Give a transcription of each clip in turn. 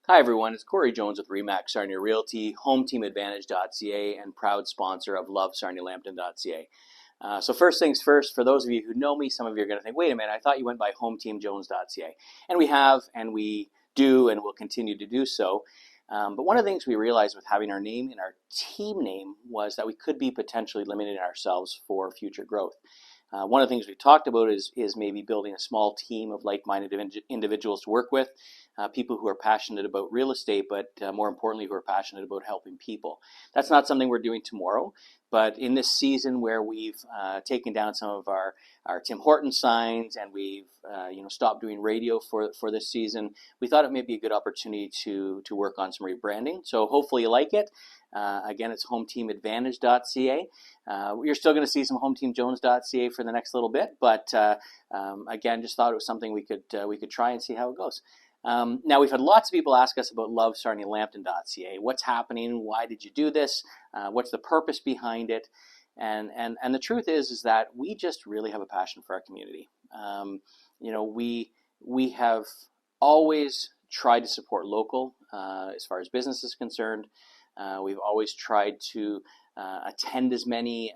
Hi everyone, it's Corey Jones with Remax Sarnia Realty, HomeTeamAdvantage.ca, and proud sponsor of LoveSarniaLambton.Ca. So first things first, for those of you who know me, some of you are going to think, wait a minute, I thought you went by HomeTeamJones.ca. And we have, and we do, and will continue to do so. But one of the things we realized with having our name in our team name was that we could be potentially limiting ourselves for future growth. One of the things we talked about is maybe building a small team of like-minded individuals to work with, people who are passionate about real estate, but more importantly, who are passionate about helping people. That's not something we're doing tomorrow, but in this season where we've taken down some of our Tim Hortons signs and we've stopped doing radio for this season, we thought it may be a good opportunity to work on some rebranding. So hopefully you like it. Again, it's HomeTeamAdvantage.ca. You're still going to see some HomeTeamJones.ca for the next little bit, but again, just thought it was something we could try and see how it goes. Now, we've had lots of people ask us about LoveSarniaLambton.Ca. What's happening? Why did you do this? What's the purpose behind it? And the truth is that we just really have a passion for our community. We have always tried to support local as far as business is concerned. We've always tried to attend as many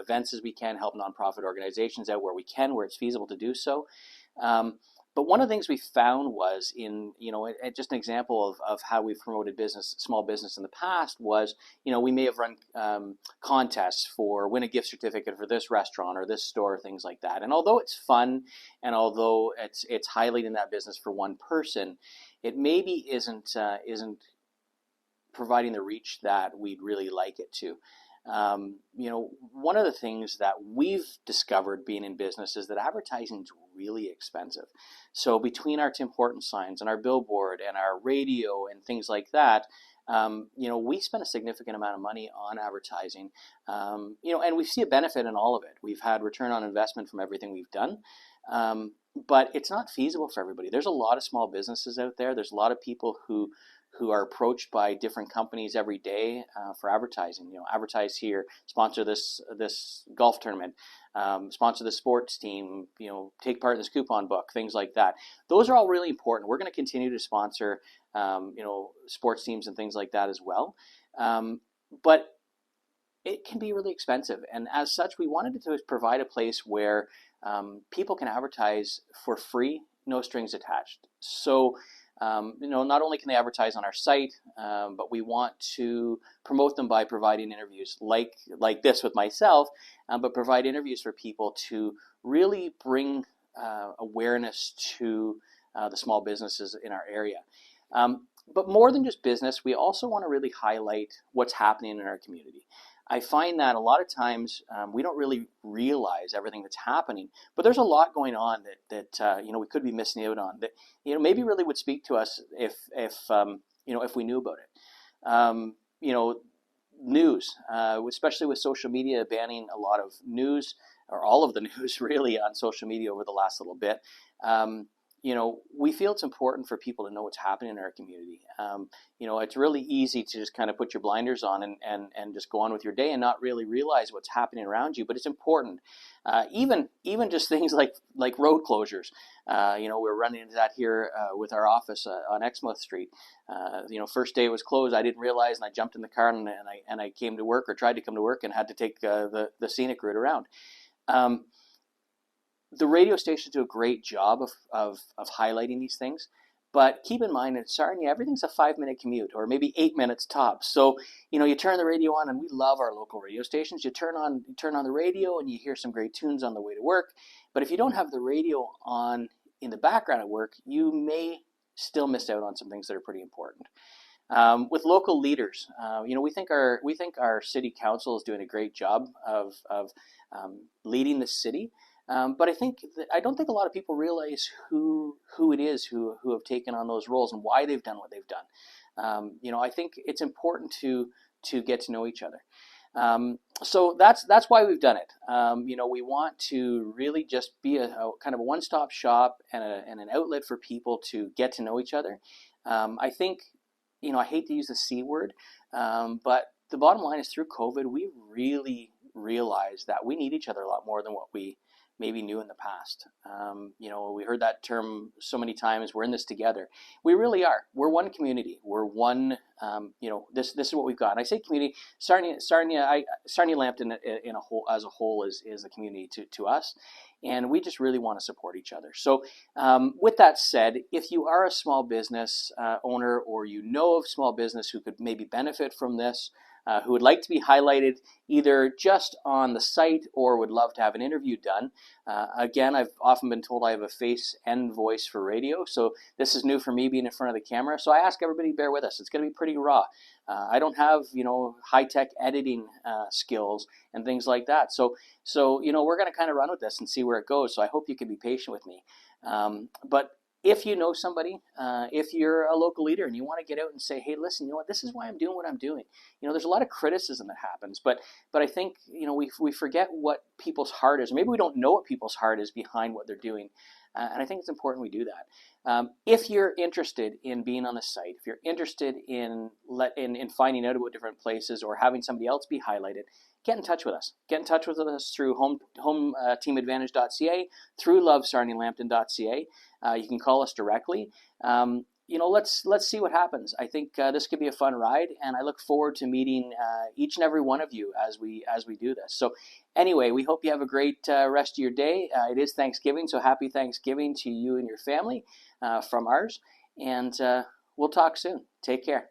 events as we can, help nonprofit organizations out where we can, where it's feasible to do so. But one of the things we found was just an example of how we've promoted small business in the past was, we may have run contests for win a gift certificate for this restaurant or this store, things like that. And although it's fun and although it's highlighting that business for one person, it maybe isn't providing the reach that we'd really like it to. One of the things that we've discovered being in business is that advertising is really expensive. So between our Tim Hortons signs and our billboard and our radio and things like that, we spend a significant amount of money on advertising, and we see a benefit in all of it. We've had return on investment from everything we've done. But it's not feasible for everybody. There's a lot of small businesses out there. There's a lot of people who are approached by different companies every day for advertising. Advertise here, sponsor this golf tournament, sponsor this sports team, take part in this coupon book, things like that. Those are all really important. We're going to continue to sponsor, sports teams and things like that as well. But it can be really expensive. And as such, we wanted to provide a place where people can advertise for free, no strings attached. So, not only can they advertise on our site, but we want to promote them by providing interviews like this with myself, but provide interviews for people to really bring awareness to the small businesses in our area. But more than just business, we also want to really highlight what's happening in our community. I find that a lot of times we don't really realize everything that's happening, but there's a lot going on that we could be missing out on that maybe really would speak to us if we knew about it. News, especially with social media banning a lot of news or all of the news really on social media over the last little bit. We feel it's important for people to know what's happening in our community. It's really easy to just kind of put your blinders on and just go on with your day and not really realize what's happening around you. But it's important. Even just things like road closures. We're running into that here with our office on Exmouth Street. First day it was closed. I didn't realize, and I jumped in the car and I came to work or tried to come to work and had to take the scenic route around. The radio stations do a great job of highlighting these things, but keep in mind in Sarnia, everything's a 5-minute commute or maybe 8 minutes tops. So, you turn the radio on, and we love our local radio stations. You turn on the radio and you hear some great tunes on the way to work. But if you don't have the radio on in the background at work, you may still miss out on some things that are pretty important. With local leaders, we think our city council is doing a great job of leading the city. But I don't think a lot of people realize who it is who have taken on those roles and why they've done what they've done. I think it's important to get to know each other. So that's why we've done it. We want to really just be a kind of a one-stop shop and an outlet for people to get to know each other. I think, I hate to use the C word, but the bottom line is through COVID, we really realized that we need each other a lot more than what we maybe knew in the past. We heard that term so many times. We're in this together. We really are. We're one community. We're one. This is what we've got. And I say community. Sarnia Lambton as a whole is a community to us, and we just really want to support each other. So, with that said, if you are a small business owner, or you know of small business who could maybe benefit from this, who would like to be highlighted either just on the site or would love to have an interview done. Again, I've often been told I have a face and voice for radio, so this is new for me, being in front of the camera. So I ask everybody to bear with us. It's going to be pretty raw. I don't have high-tech editing skills and things like that. So we're going to kind of run with this and see where it goes. So I hope you can be patient with me. But if you know somebody, if you're a local leader and you want to get out and say, hey, listen, you know what, this is why I'm doing what I'm doing. There's a lot of criticism that happens, but I think, we forget what people's heart is. Maybe we don't know what people's heart is behind what they're doing. And I think it's important we do that. If you're interested in being on the site, if you're interested in finding out about different places or having somebody else be highlighted, get in touch with us. Get in touch with us through HomeTeamAdvantage.ca, through LoveSarniaLambton.Ca. You can call us directly. Let's see what happens. I think this could be a fun ride, and I look forward to meeting each and every one of you as we do this. So anyway, we hope you have a great rest of your day. It is Thanksgiving, so happy Thanksgiving to you and your family from ours, and we'll talk soon. Take care.